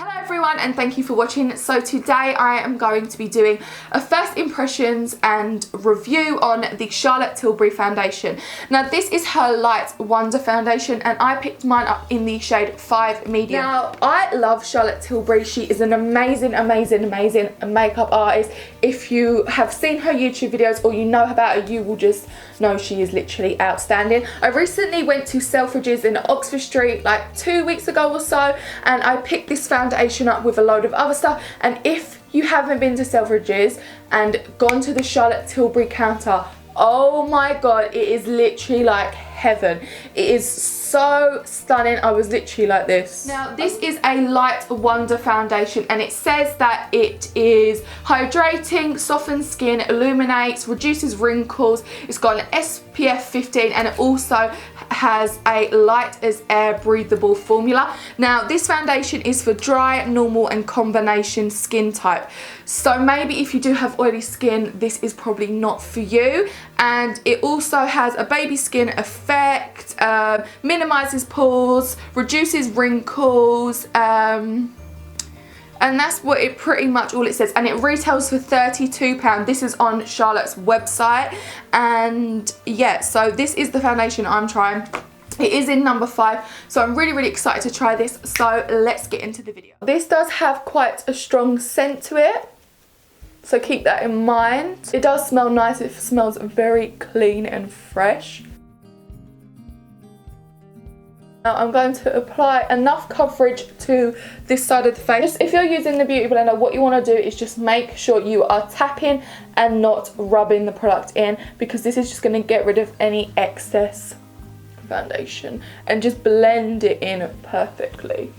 Hello everyone and thank you for watching. So today I am going to be doing a first impressions and review on the Charlotte Tilbury foundation. Now this is her Light Wonder foundation and I picked mine up in the shade 5 medium. Now I love Charlotte Tilbury. She is an amazing makeup artist. If you have seen her YouTube videos or you know about her, you will just know she is literally outstanding. I recently went to Selfridges in Oxford Street like 2 weeks ago or so and I picked this foundation up with a load of other stuff, and if you haven't been to Selfridges and gone to the Charlotte Tilbury counter, oh my god, it is literally like heaven. It is so stunning. I was literally like this. Now this is a Light Wonder foundation and it says that it is hydrating, softens skin, illuminates, reduces wrinkles. It's got an SPF 15 and it also has a light as air breathable formula. Now this foundation is for dry, normal and combination skin type. So maybe if you do have oily skin, this is probably not for you. And it also has a baby skin effect, minimizes pores, reduces wrinkles, and that's what it pretty much all it says. And it retails for £32. This is on Charlotte's website. And yeah, so this is the foundation I'm trying. It is in number 5, so I'm really excited to try this. So let's get into the video. This does have quite a strong scent to it, so keep that in mind. It does smell nice. It smells very clean and fresh. Now I'm going to apply enough coverage to this side of the face. Just if you're using the Beauty Blender, what you want to do is just make sure you are tapping and not rubbing the product in, because this is just going to get rid of any excess foundation and just blend it in perfectly.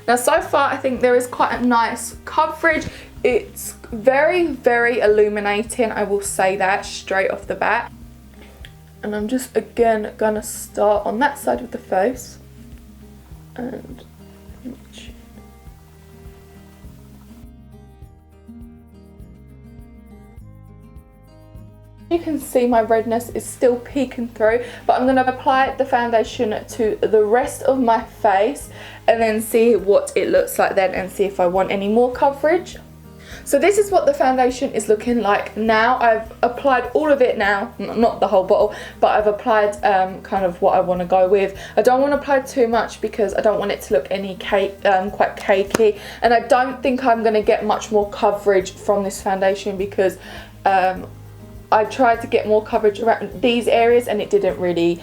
Now so far I think there is quite a nice coverage. It's very illuminating, I will say that straight off the bat. And I'm just again gonna start on that side of the face and you can see my redness is still peeking through, but I'm going to apply the foundation to the rest of my face and then see what it looks like then and see if I want any more coverage. So this is what the foundation is looking like now. I've applied all of it now, not the whole bottle, but I've applied kind of what I want to go with. I don't want to apply too much because I don't want it to look quite cakey, and I don't think I'm going to get much more coverage from this foundation because I tried to get more coverage around these areas and it didn't really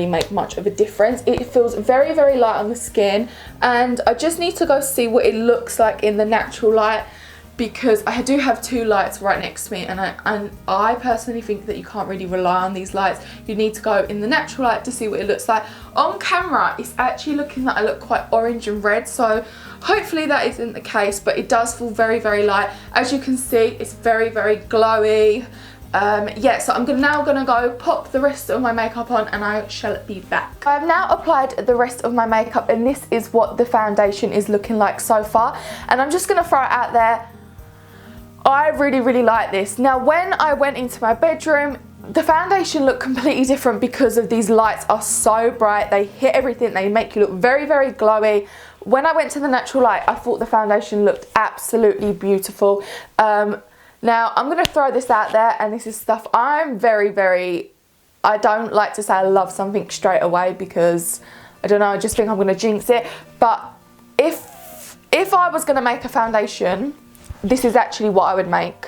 make much of a difference. It feels very light on the skin, and I just need to go see what it looks like in the natural light, because I do have 2 lights right next to me, and I personally think that you can't really rely on these lights. You need to go in the natural light to see what it looks like. On camera it's actually looking like I look quite orange and red, so hopefully that isn't the case, but it does feel very light. As you can see, it's very glowy. Yeah, so I'm now gonna go pop the rest of my makeup on and I shall be back. I've now applied the rest of my makeup and this is what the foundation is looking like so far, and I'm just gonna throw it out there. I really like this. Now when I went into my bedroom, the foundation looked completely different because of these lights are so bright. They hit everything, they make you look very glowy. When I went to the natural light, I thought the foundation looked absolutely beautiful. Now I'm going to throw this out there, and this is stuff I'm I don't like to say I love something straight away because I don't know, I just think I'm going to jinx it. But if I was going to make a foundation, this is actually what I would make.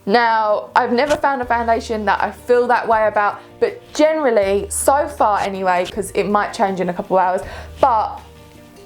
Now I've never found a foundation that I feel that way about, but generally so far anyway, because it might change in a couple of hours, but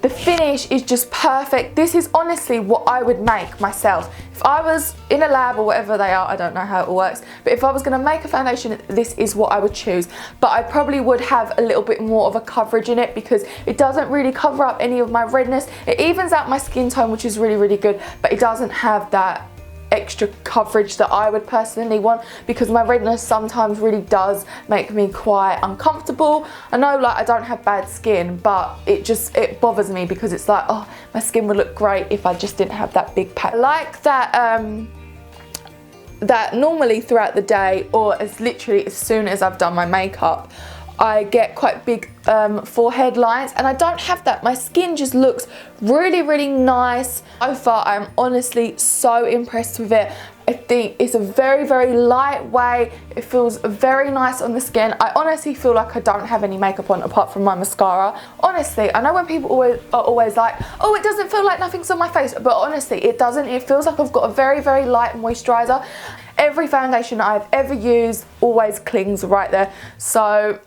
the finish is just perfect. This is honestly what I would make myself. If I was in a lab or whatever they are, I don't know how it all works, but if I was going to make a foundation, this is what I would choose. But I probably would have a little bit more of a coverage in it because it doesn't really cover up any of my redness. It evens out my skin tone, which is really good, but it doesn't have that extra coverage that I would personally want, because my redness sometimes really does make me quite uncomfortable. I know like I don't have bad skin, but it bothers me because it's like, oh, my skin would look great if I just didn't have that big patch. I like that that normally throughout the day, or as literally as soon as I've done my makeup, I get quite big forehead lines, and I don't have that. My skin just looks really, really nice. So far, I'm honestly so impressed with it. I think it's a very, very lightweight. It feels very nice on the skin. I honestly feel like I don't have any makeup on apart from my mascara. Honestly, I know when people are always like, oh, it doesn't feel like nothing's on my face, but honestly, it doesn't. It feels like I've got a very, very light moisturizer. Every foundation I've ever used always clings right there. So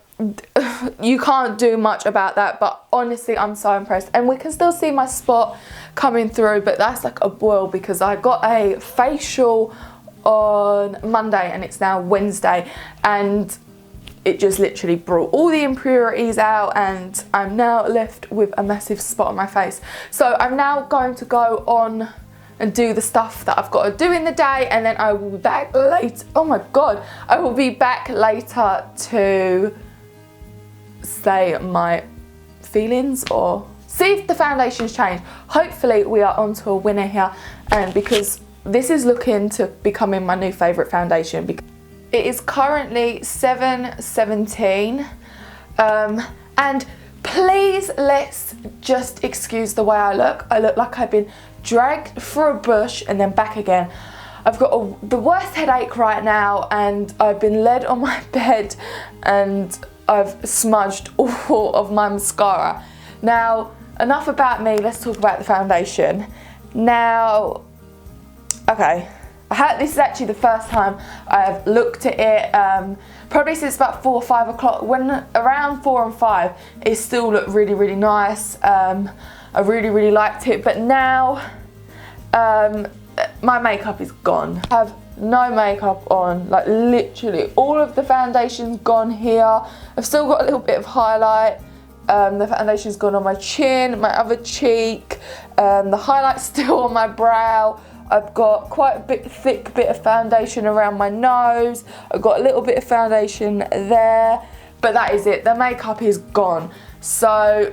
you can't do much about that, but honestly, I'm so impressed. And we can still see my spot coming through, but that's like a boil because I got a facial on Monday and it's now Wednesday, and it just literally brought all the impurities out, and I'm now left with a massive spot on my face. So I'm now going to go on and do the stuff that I've got to do in the day, and then I will be back later. Oh my god, I will be back later to say my feelings or see if the foundation's changed. Hopefully we are onto a winner here, and because this is looking to becoming my new favourite foundation. It is currently 7:17, and please let's just excuse the way I look. I look like I've been dragged through a bush and then back again. I've got the worst headache right now, and I've been led on my bed and I've smudged all of my mascara. Now, enough about me, let's talk about the foundation. Now, okay, this is actually the first time I've looked at it, probably since about 4 or 5 o'clock. When around 4 and 5, it still looked really, really nice. I really, really liked it, but now my makeup is gone. I have no makeup on, like literally all of the foundation's gone here. I've still got a little bit of highlight. The foundation's gone on my chin, my other cheek. The highlight's still on my brow. I've got quite a thick bit of foundation around my nose. I've got a little bit of foundation there, but that is it. The makeup is gone. So,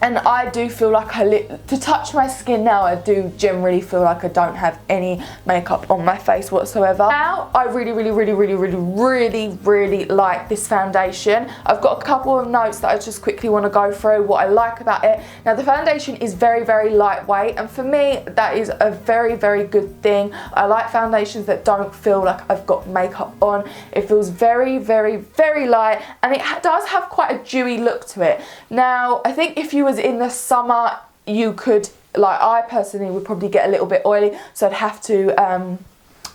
and I do feel like to touch my skin now, I do generally feel like I don't have any makeup on my face whatsoever. Now, I really, really, really, really, really, really, really like this foundation. I've got a couple of notes that I just quickly want to go through, what I like about it. Now, the foundation is very, very lightweight, and for me, that is a very, very good thing. I like foundations that don't feel like I've got makeup on. It feels very, very, very light, and it does have quite a dewy look to it. Now, I think if you was in the summer, you could, like I personally would probably get a little bit oily, so I'd have to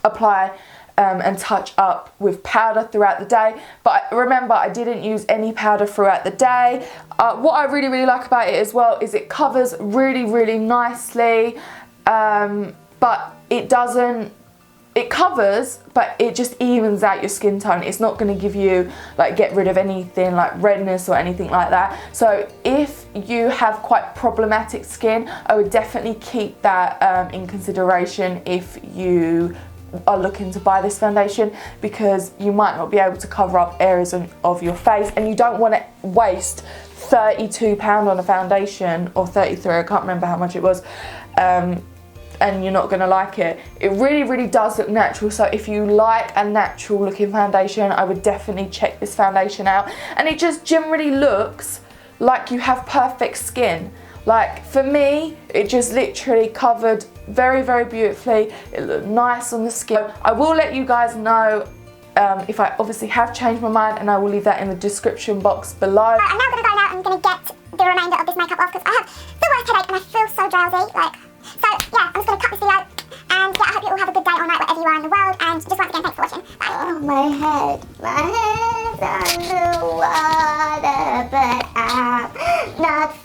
apply and touch up with powder throughout the day. But remember, I didn't use any powder throughout the day. What I really, really like about it as well is it covers really, really nicely, but it covers, but it just evens out your skin tone. It's not going to give you, like, get rid of anything like redness or anything like that. So if you have quite problematic skin, I would definitely keep that in consideration if you are looking to buy this foundation, because you might not be able to cover up areas of your face, and you don't want to waste £32 on a foundation, or 33, I can't remember how much it was, and you're not going to like it. It really, really does look natural. So if you like a natural looking foundation, I would definitely check this foundation out. And it just generally looks like you have perfect skin. Like, for me, it just literally covered very, very beautifully. It looked nice on the skin. I will let you guys know if I obviously have changed my mind, and I will leave that in the description box below. I'm now going to go now and I'm going to get the remainder of this makeup off, because I have the worst headache and I feel so drowsy. So yeah, I'm just going to cut this video, and yeah, I hope you all have a good day or night wherever you are in the world, and just once again, thanks for watching. Bye. Oh, my head's underwater, but I'm not